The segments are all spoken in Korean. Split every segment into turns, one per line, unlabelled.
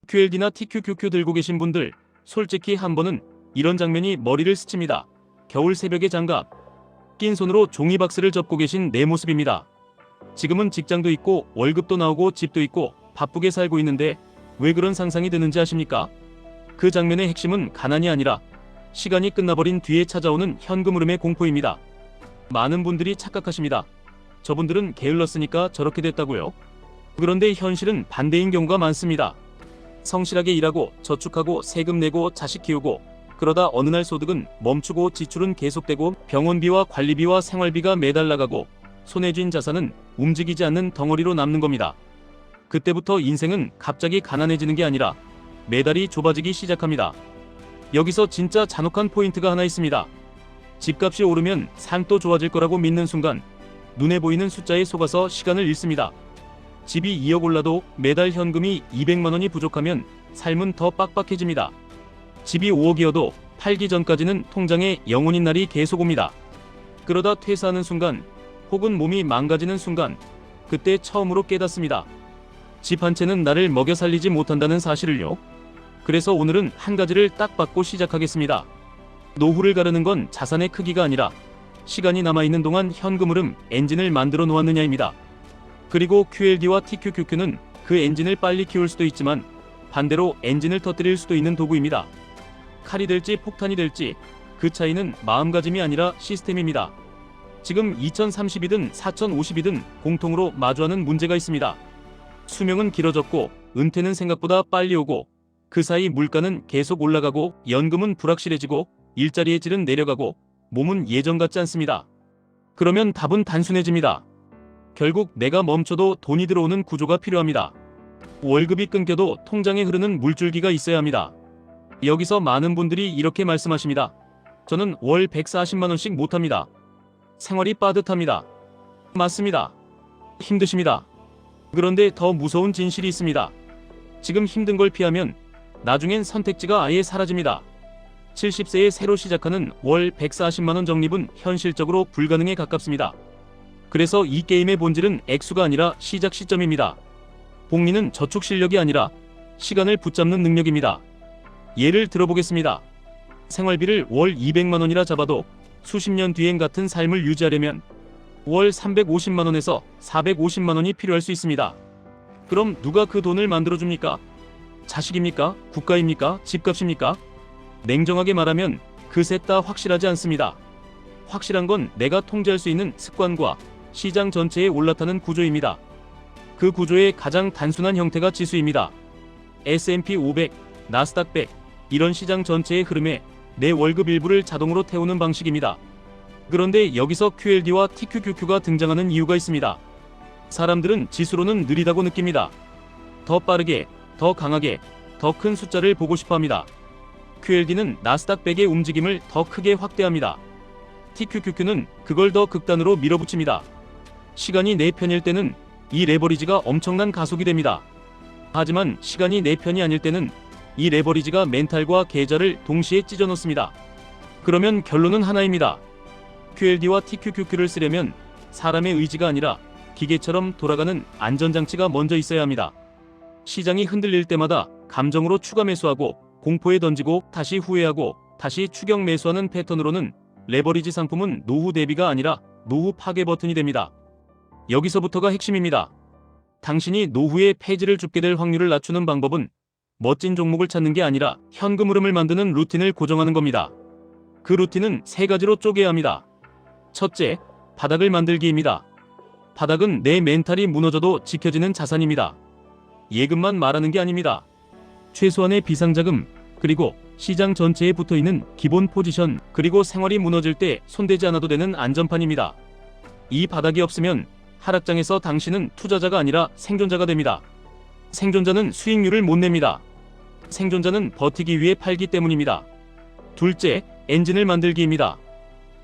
QLD나 TQQQ 들고 계신 분들, 솔직히 한 번은 이런 장면이 머리를 스칩니다. 겨울 새벽에 장갑 낀 손으로 종이박스를 접고 계신 내 모습입니다. 지금은 직장도 있고 월급도 나오고 집도 있고 바쁘게 살고 있는데 왜 그런 상상이 드는지 아십니까? 그 장면의 핵심은 가난이 아니라 시간이 끝나버린 뒤에 찾아오는 현금 흐름의 공포입니다. 많은 분들이 착각하십니다. 저분들은 게을렀으니까 저렇게 됐다고요. 그런데 현실은 반대인 경우가 많습니다. 성실하게 일하고 저축하고 세금 내고 자식 키우고 그러다 어느 날 소득은 멈추고 지출은 계속되고 병원비와 관리비와 생활비가 매달 나가고 손에 쥔 자산은 움직이지 않는 덩어리로 남는 겁니다. 그때부터 인생은 갑자기 가난해지는 게 아니라 매달이 좁아지기 시작합니다. 여기서 진짜 잔혹한 포인트가 하나 있습니다. 집값이 오르면 삶도 좋아질 거라고 믿는 순간 눈에 보이는 숫자에 속아서 시간을 잃습니다. 집이 2억 올라도 매달 현금이 200만 원이 부족하면 삶은 더 빡빡해집니다. 집이 5억이어도 팔기 전까지는 통장에 영혼인 날이 계속 옵니다. 그러다 퇴사하는 순간 혹은 몸이 망가지는 순간 그때 처음으로 깨닫습니다. 집 한 채는 나를 먹여 살리지 못한다는 사실을요. 그래서 오늘은 한 가지를 딱 받고 시작하겠습니다. 노후를 가르는 건 자산의 크기가 아니라 시간이 남아있는 동안 현금 흐름 엔진을 만들어 놓았느냐입니다. 그리고 QLD와 TQQQ는 그 엔진을 빨리 키울 수도 있지만 반대로 엔진을 터뜨릴 수도 있는 도구입니다. 칼이 될지 폭탄이 될지 그 차이는 마음가짐이 아니라 시스템입니다. 지금 2030이든 4050이든 공통으로 마주하는 문제가 있습니다. 수명은 길어졌고 은퇴는 생각보다 빨리 오고 그 사이 물가는 계속 올라가고 연금은 불확실해지고 일자리의 질은 내려가고 몸은 예전 같지 않습니다. 그러면 답은 단순해집니다. 결국 내가 멈춰도 돈이 들어오는 구조가 필요합니다. 월급이 끊겨도 통장에 흐르는 물줄기가 있어야 합니다. 여기서 많은 분들이 이렇게 말씀하십니다. 저는 월 140만 원씩 못합니다. 생활이 빠듯합니다. 맞습니다. 힘드십니다. 그런데 더 무서운 진실이 있습니다. 지금 힘든 걸 피하면 나중엔 선택지가 아예 사라집니다. 70세에 새로 시작하는 월 140만 원 적립은 현실적으로 불가능에 가깝습니다. 그래서 이 게임의 본질은 액수가 아니라 시작 시점입니다. 복리는 저축 실력이 아니라 시간을 붙잡는 능력입니다. 예를 들어보겠습니다. 생활비를 월 200만 원이라 잡아도 수십 년 뒤엔 같은 삶을 유지하려면 월 350만 원에서 450만 원이 필요할 수 있습니다. 그럼 누가 그 돈을 만들어줍니까? 자식입니까? 국가입니까? 집값입니까? 냉정하게 말하면 그 셋 다 확실하지 않습니다. 확실한 건 내가 통제할 수 있는 습관과 시장 전체에 올라타는 구조입니다. 그 구조의 가장 단순한 형태가 지수입니다. S&P 500, 나스닥 100 이런 시장 전체의 흐름에 내 월급 일부를 자동으로 태우는 방식입니다. 그런데 여기서 QLD와 TQQQ가 등장하는 이유가 있습니다. 사람들은 지수로는 느리다고 느낍니다. 더 빠르게, 더 강하게, 더 큰 숫자를 보고 싶어 합니다. QLD는 나스닥 100의 움직임을 더 크게 확대합니다. TQQQ는 그걸 더 극단으로 밀어붙입니다. 시간이 내 편일 때는 이 레버리지가 엄청난 가속이 됩니다. 하지만 시간이 내 편이 아닐 때는 이 레버리지가 멘탈과 계좌를 동시에 찢어놓습니다. 그러면 결론은 하나입니다. QLD와 TQQQ를 쓰려면 사람의 의지가 아니라 기계처럼 돌아가는 안전장치가 먼저 있어야 합니다. 시장이 흔들릴 때마다 감정으로 추가 매수하고 공포에 던지고 다시 후회하고 다시 추격 매수하는 패턴으로는 레버리지 상품은 노후 대비가 아니라 노후 파괴 버튼이 됩니다. 여기서부터가 핵심입니다. 당신이 노후에 폐지를 줍게 될 확률을 낮추는 방법은 멋진 종목을 찾는 게 아니라 현금 흐름을 만드는 루틴을 고정하는 겁니다. 그 루틴은 세 가지로 쪼개야 합니다. 첫째, 바닥을 만들기입니다. 바닥은 내 멘탈이 무너져도 지켜지는 자산입니다. 예금만 말하는 게 아닙니다. 최소한의 비상자금, 그리고 시장 전체에 붙어있는 기본 포지션, 그리고 생활이 무너질 때 손대지 않아도 되는 안전판입니다. 이 바닥이 없으면 하락장에서 당신은 투자자가 아니라 생존자가 됩니다. 생존자는 수익률을 못 냅니다. 생존자는 버티기 위해 팔기 때문입니다. 둘째, 엔진을 만들기입니다.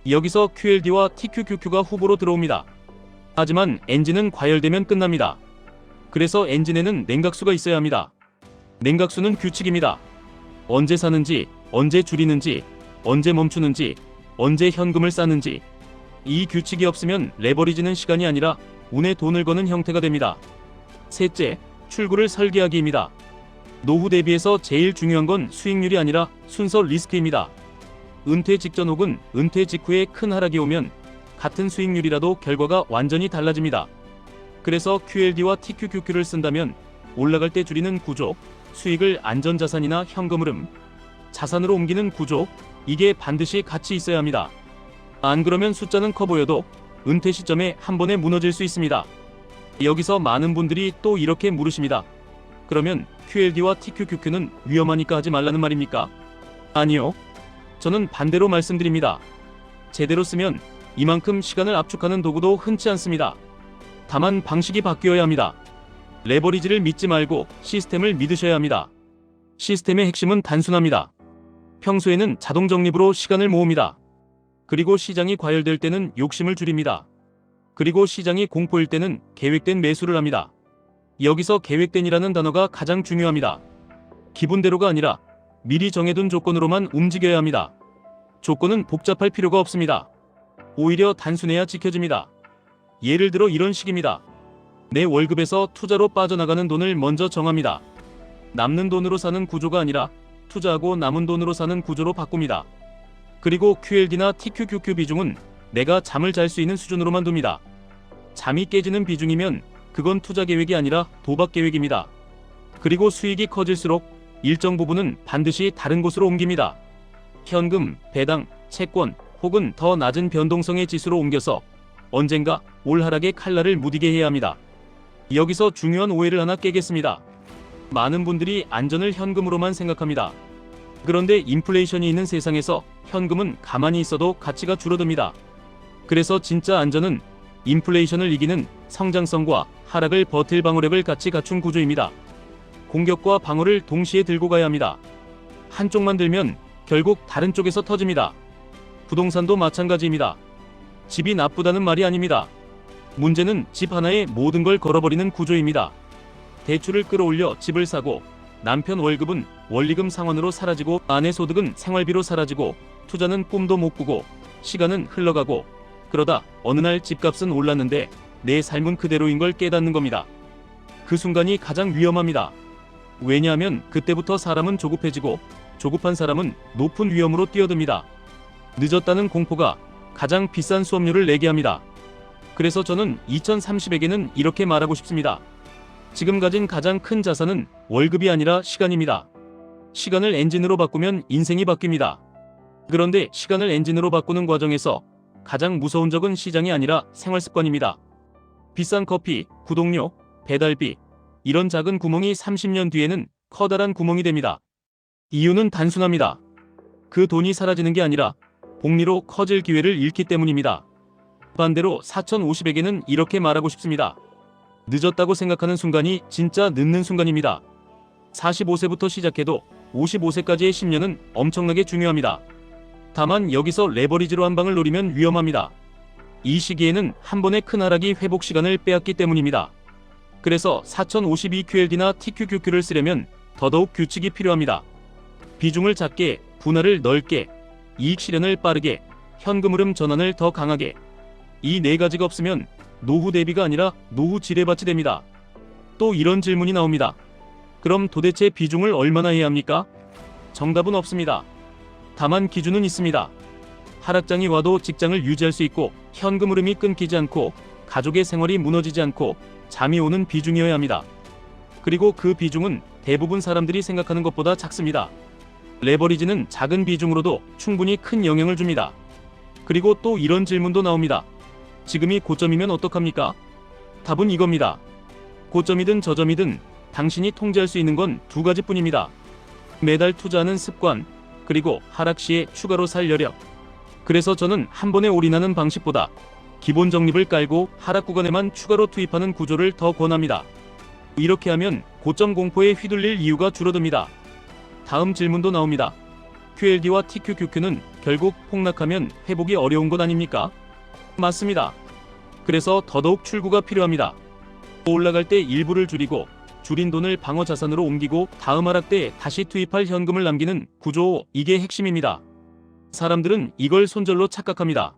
여기서 QLD와 TQQQ가 후보로 들어옵니다. 하지만 엔진은 과열되면 끝납니다. 그래서 엔진에는 냉각수가 있어야 합니다. 냉각수는 규칙입니다. 언제 사는지, 언제 줄이는지, 언제 멈추는지, 언제 현금을 쌓는지. 이 규칙이 없으면 레버리지는 시간이 아니라 운에 돈을 거는 형태가 됩니다. 셋째, 출구를 설계하기입니다. 노후 대비해서 제일 중요한 건 수익률이 아니라 순서 리스크입니다. 은퇴 직전 혹은 은퇴 직후에 큰 하락이 오면 같은 수익률이라도 결과가 완전히 달라집니다. 그래서 QLD와 TQQQ를 쓴다면 올라갈 때 줄이는 구조, 수익을 안전자산이나 현금 흐름, 자산으로 옮기는 구조, 이게 반드시 같이 있어야 합니다. 안 그러면 숫자는 커 보여도 은퇴 시점에 한 번에 무너질 수 있습니다. 여기서 많은 분들이 또 이렇게 물으십니다. 그러면 QLD와 TQQQ는 위험하니까 하지 말라는 말입니까? 아니요. 저는 반대로 말씀드립니다. 제대로 쓰면 이만큼 시간을 압축하는 도구도 흔치 않습니다. 다만 방식이 바뀌어야 합니다. 레버리지를 믿지 말고 시스템을 믿으셔야 합니다. 시스템의 핵심은 단순합니다. 평소에는 자동 적립으로 시간을 모읍니다. 그리고 시장이 과열될 때는 욕심을 줄입니다. 그리고 시장이 공포일 때는 계획된 매수를 합니다. 여기서 계획된이라는 단어가 가장 중요합니다. 기분대로가 아니라 미리 정해둔 조건으로만 움직여야 합니다. 조건은 복잡할 필요가 없습니다. 오히려 단순해야 지켜집니다. 예를 들어 이런 식입니다. 내 월급에서 투자로 빠져나가는 돈을 먼저 정합니다. 남는 돈으로 사는 구조가 아니라 투자하고 남은 돈으로 사는 구조로 바꿉니다. 그리고 QLD나 TQQQ 비중은 내가 잠을 잘 수 있는 수준으로만 둡니다. 잠이 깨지는 비중이면 그건 투자 계획이 아니라 도박 계획입니다. 그리고 수익이 커질수록 일정 부분은 반드시 다른 곳으로 옮깁니다. 현금, 배당, 채권 혹은 더 낮은 변동성의 지수로 옮겨서 언젠가 올 하락의 칼날을 무디게 해야 합니다. 여기서 중요한 오해를 하나 깨겠습니다. 많은 분들이 안전을 현금으로만 생각합니다. 그런데 인플레이션이 있는 세상에서 현금은 가만히 있어도 가치가 줄어듭니다. 그래서 진짜 안전은 인플레이션을 이기는 성장성과 하락을 버틸 방어력을 같이 갖춘 구조입니다. 공격과 방어를 동시에 들고 가야 합니다. 한쪽만 들면 결국 다른 쪽에서 터집니다. 부동산도 마찬가지입니다. 집이 나쁘다는 말이 아닙니다. 문제는 집 하나에 모든 걸 걸어버리는 구조입니다. 대출을 끌어올려 집을 사고 남편 월급은 원리금 상환으로 사라지고 아내 소득은 생활비로 사라지고 투자는 꿈도 못 꾸고 시간은 흘러가고 그러다 어느 날 집값은 올랐는데 내 삶은 그대로인 걸 깨닫는 겁니다. 그 순간이 가장 위험합니다. 왜냐하면 그때부터 사람은 조급해지고 조급한 사람은 높은 위험으로 뛰어듭니다. 늦었다는 공포가 가장 비싼 수업료를 내게 합니다. 그래서 저는 2030에게는 이렇게 말하고 싶습니다. 지금 가진 가장 큰 자산은 월급이 아니라 시간입니다. 시간을 엔진으로 바꾸면 인생이 바뀝니다. 그런데 시간을 엔진으로 바꾸는 과정에서 가장 무서운 적은 시장이 아니라 생활습관입니다. 비싼 커피, 구독료, 배달비, 이런 작은 구멍이 30년 뒤에는 커다란 구멍이 됩니다. 이유는 단순합니다. 그 돈이 사라지는 게 아니라 복리로 커질 기회를 잃기 때문입니다. 반대로 4050에게는 이렇게 말하고 싶습니다. 늦었다고 생각하는 순간이 진짜 늦는 순간입니다. 45세부터 시작해도 55세까지의 10년은 엄청나게 중요합니다. 다만 여기서 레버리지로 한 방을 노리면 위험합니다. 이 시기에는 한 번의 큰 하락이 회복 시간을 빼앗기 때문입니다. 그래서 4052QLD나 TQQQ를 쓰려면 더더욱 규칙이 필요합니다. 비중을 작게, 분할을 넓게, 이익 실현을 빠르게, 현금 흐름 전환을 더 강하게. 이 네 가지가 없으면 노후 대비가 아니라 노후 지뢰밭이 됩니다. 또 이런 질문이 나옵니다. 그럼 도대체 비중을 얼마나 해야 합니까? 정답은 없습니다. 다만 기준은 있습니다. 하락장이 와도 직장을 유지할 수 있고 현금 흐름이 끊기지 않고 가족의 생활이 무너지지 않고 잠이 오는 비중이어야 합니다. 그리고 그 비중은 대부분 사람들이 생각하는 것보다 작습니다. 레버리지는 작은 비중으로도 충분히 큰 영향을 줍니다. 그리고 또 이런 질문도 나옵니다. 지금이 고점이면 어떡합니까? 답은 이겁니다. 고점이든 저점이든 당신이 통제할 수 있는 건 두 가지뿐입니다. 매달 투자하는 습관, 그리고 하락 시에 추가로 살 여력. 그래서 저는 한 번에 올인하는 방식보다 기본 적립을 깔고 하락 구간에만 추가로 투입하는 구조를 더 권합니다. 이렇게 하면 고점 공포에 휘둘릴 이유가 줄어듭니다. 다음 질문도 나옵니다. QLD와 TQQQ는 결국 폭락하면 회복이 어려운 것 아닙니까? 맞습니다. 그래서 더더욱 출구가 필요합니다. 올라갈 때 일부를 줄이고 줄인 돈을 방어 자산으로 옮기고 다음 하락 때 다시 투입할 현금을 남기는 구조, 이게 핵심입니다. 사람들은 이걸 손절로 착각합니다.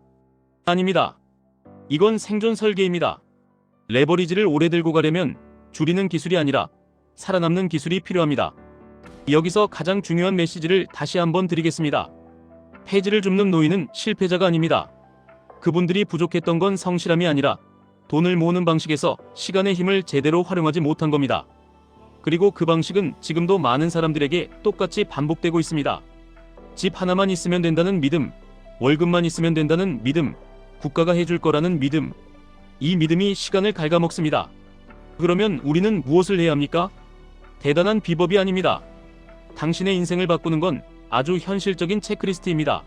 아닙니다. 이건 생존 설계입니다. 레버리지를 오래 들고 가려면 줄이는 기술이 아니라 살아남는 기술이 필요합니다. 여기서 가장 중요한 메시지를 다시 한번 드리겠습니다. 폐지를 줍는 노인은 실패자가 아닙니다. 그분들이 부족했던 건 성실함이 아니라 돈을 모으는 방식에서 시간의 힘을 제대로 활용하지 못한 겁니다. 그리고 그 방식은 지금도 많은 사람들에게 똑같이 반복되고 있습니다. 집 하나만 있으면 된다는 믿음, 월급만 있으면 된다는 믿음, 국가가 해줄 거라는 믿음. 이 믿음이 시간을 갉아먹습니다. 그러면 우리는 무엇을 해야 합니까? 대단한 비법이 아닙니다. 당신의 인생을 바꾸는 건 아주 현실적인 체크리스트입니다.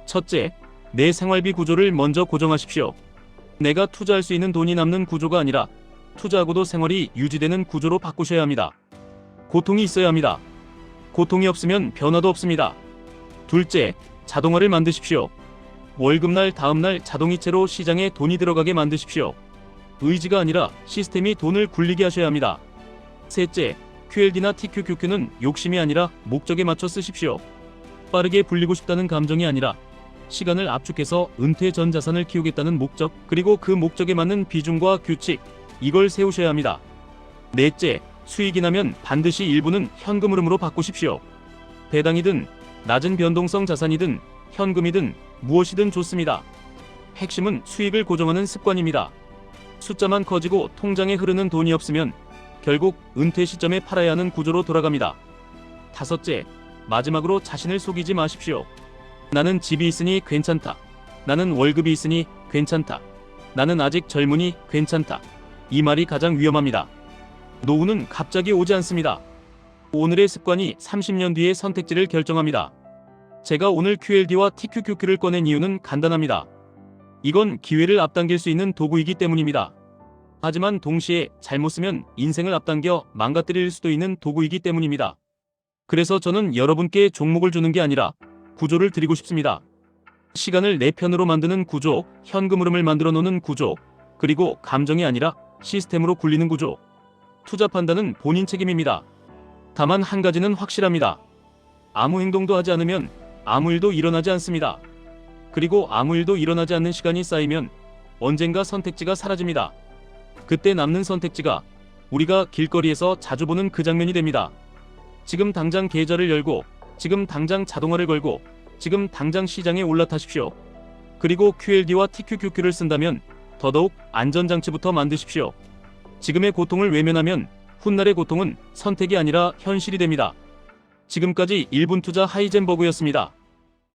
첫째, 내 생활비 구조를 먼저 고정하십시오. 내가 투자할 수 있는 돈이 남는 구조가 아니라 투자하고도 생활이 유지되는 구조로 바꾸셔야 합니다. 고통이 있어야 합니다. 고통이 없으면 변화도 없습니다. 둘째, 자동화를 만드십시오. 월급날 다음날 자동이체로 시장에 돈이 들어가게 만드십시오. 의지가 아니라 시스템이 돈을 굴리게 하셔야 합니다. 셋째, QLD나 TQQQ는 욕심이 아니라 목적에 맞춰 쓰십시오. 빠르게 불리고 싶다는 감정이 아니라 시간을 압축해서 은퇴 전 자산을 키우겠다는 목적, 그리고 그 목적에 맞는 비중과 규칙, 이걸 세우셔야 합니다. 넷째, 수익이 나면 반드시 일부는 현금 흐름으로 바꾸십시오. 배당이든 낮은 변동성 자산이든 현금이든 무엇이든 좋습니다. 핵심은 수익을 고정하는 습관입니다. 숫자만 커지고 통장에 흐르는 돈이 없으면 결국 은퇴 시점에 팔아야 하는 구조로 돌아갑니다. 다섯째, 마지막으로 자신을 속이지 마십시오. 나는 집이 있으니 괜찮다. 나는 월급이 있으니 괜찮다. 나는 아직 젊으니 괜찮다. 이 말이 가장 위험합니다. 노후는 갑자기 오지 않습니다. 오늘의 습관이 30년 뒤의 선택지를 결정합니다. 제가 오늘 QLD와 TQQQ를 꺼낸 이유는 간단합니다. 이건 기회를 앞당길 수 있는 도구이기 때문입니다. 하지만 동시에 잘못 쓰면 인생을 앞당겨 망가뜨릴 수도 있는 도구이기 때문입니다. 그래서 저는 여러분께 종목을 주는 게 아니라 구조를 드리고 싶습니다. 시간을 내 편으로 만드는 구조, 현금 흐름을 만들어 놓는 구조, 그리고 감정이 아니라 시스템으로 굴리는 구조. 투자 판단은 본인 책임입니다. 다만 한 가지는 확실합니다. 아무 행동도 하지 않으면 아무 일도 일어나지 않습니다. 그리고 아무 일도 일어나지 않는 시간이 쌓이면 언젠가 선택지가 사라집니다. 그때 남는 선택지가 우리가 길거리에서 자주 보는 그 장면이 됩니다. 지금 당장 계좌를 열고, 지금 당장 자동화를 걸고, 지금 당장 시장에 올라타십시오. 그리고 QLD와 TQQQ를 쓴다면 더더욱 안전장치부터 만드십시오. 지금의 고통을 외면하면 훗날의 고통은 선택이 아니라 현실이 됩니다. 지금까지 1분 투자 하이젠버그였습니다.